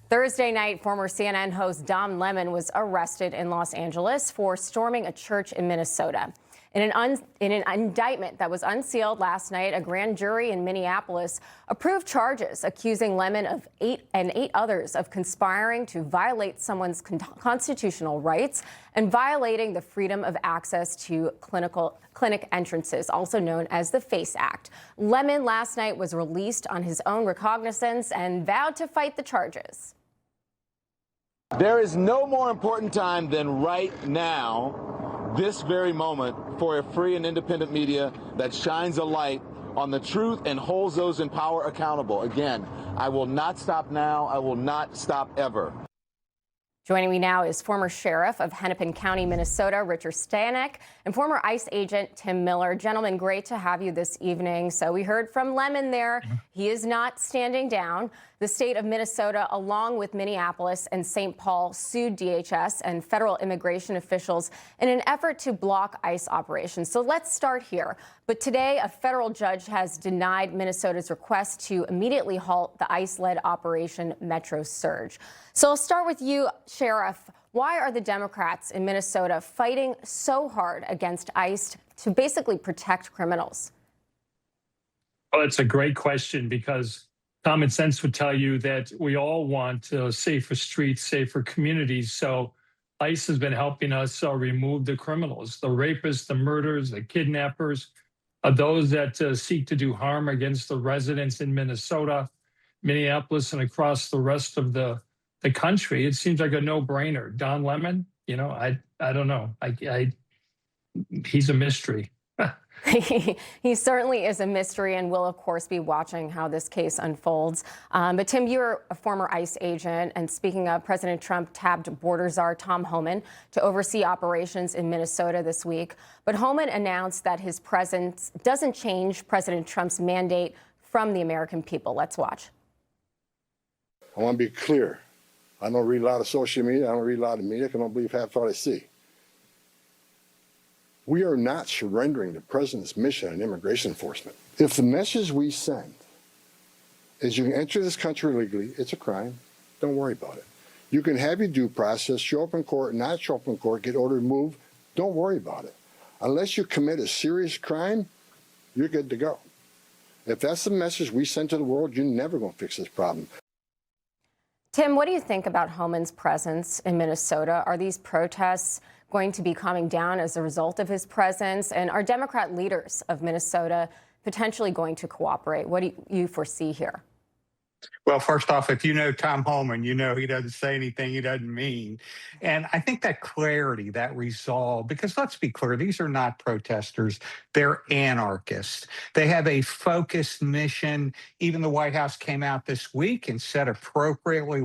Thursday night, former CNN host Don Lemon was arrested in Los Angeles for storming a church in Minnesota. In an indictment that was unsealed last night, a grand jury in Minneapolis approved charges accusing Lemon of eight others of conspiring to violate someone's constitutional rights and violating the freedom of access to clinic entrances, also known as the FACE Act. Lemon last night was released on his own recognizance and vowed to fight the charges. There is no more important time than right now, this very moment, for a free and independent media that shines a light on the truth and holds those in power accountable. Again, I will not stop now. I will not stop ever. Joining me now is former sheriff of Hennepin County, Minnesota, Richard Stanek, and former ICE agent Tim Miller. Gentlemen, great to have you this evening. So we heard from Lemon there. He is not standing down. The state of Minnesota, along with Minneapolis and St. Paul, sued DHS and federal immigration officials in an effort to block ICE operations. So let's start here. But today, a federal judge has denied Minnesota's request to immediately halt the ICE-led Operation Metro Surge. So I'll start with you, Sheriff. Why are the Democrats in Minnesota fighting so hard against ICE to basically protect criminals? Well, it's a great question because common sense would tell you that we all want safer streets, safer communities. So ICE has been helping us remove the criminals, the rapists, the murderers, the kidnappers, those that seek to do harm against the residents in Minnesota, Minneapolis, and across the rest of the country. It seems like a no-brainer. Don Lemon, I don't know. He's a mystery. He certainly is a mystery, and we'll, of course, be watching how this case unfolds. But, Tim, you're a former ICE agent, and speaking of, President Trump tabbed border czar Tom Homan to oversee operations in Minnesota this week. But Homan announced that his presence doesn't change President Trump's mandate from the American people. Let's watch. I want to be clear. I don't read a lot of social media. I don't read a lot of media. I don't believe half what I see. We are not surrendering the president's mission in immigration enforcement. If the message we send is you can enter this country legally, it's a crime, don't worry about it. You can have your due process, show up in court, not show up in court, get ordered removed, don't worry about it. Unless you commit a serious crime, you're good to go. If that's the message we send to the world, you're never going to fix this problem. Tim, what do you think about Homan's presence in Minnesota? Are these protests going to be calming down as a result of his presence? And are Democrat leaders of Minnesota potentially going to cooperate? What do you foresee here? Well, first off, if you know Tom Homan, you know he doesn't say anything he doesn't mean. And I think that clarity, that resolve, because let's be clear, these are not protesters. They're anarchists. They have a focused mission. Even the White House came out this week and said appropriately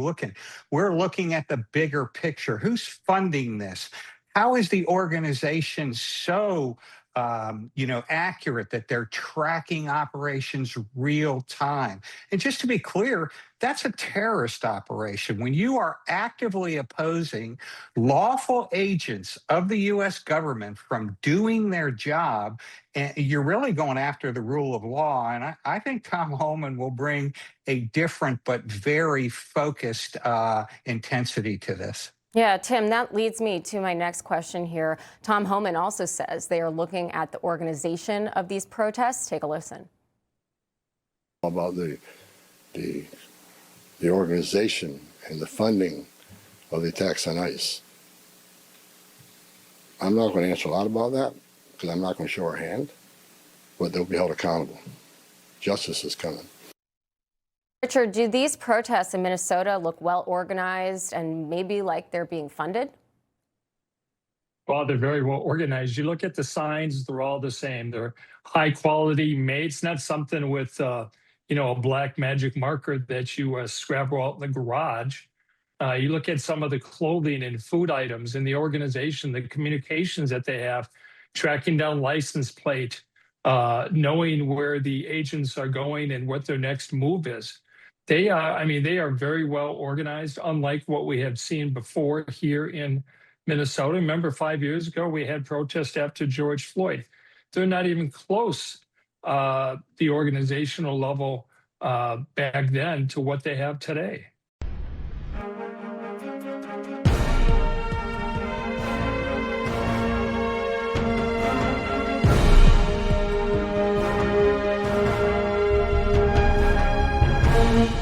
we're looking at the bigger picture. Who's funding this? How is the organization so accurate that they're tracking operations real time? And just to be clear, that's a terrorist operation. When you are actively opposing lawful agents of the U.S. government from doing their job, and you're really going after the rule of law. And I think Tom Homan will bring a different but very focused intensity to this. Yeah, Tim, that leads me to my next question here. Tom Homan also says they are looking at the organization of these protests. Take a listen. About the organization and the funding of the attacks on ICE. I'm not going to answer a lot about that because I'm not going to show our hand, but they'll be held accountable. Justice is coming. Richard, do these protests in Minnesota look well organized and maybe like they're being funded? Well, they're very well organized. You look at the signs, they're all the same. They're high quality made. It's not something with, a black magic marker that you scrabble out in the garage. You look at some of the clothing and food items in the organization, the communications that they have, tracking down license plate, knowing where the agents are going and what their next move is. They are very well organized, unlike what we have seen before here in Minnesota. Remember, 5 years ago, we had protests after George Floyd. They're not even close, the organizational level back then to what they have today. News.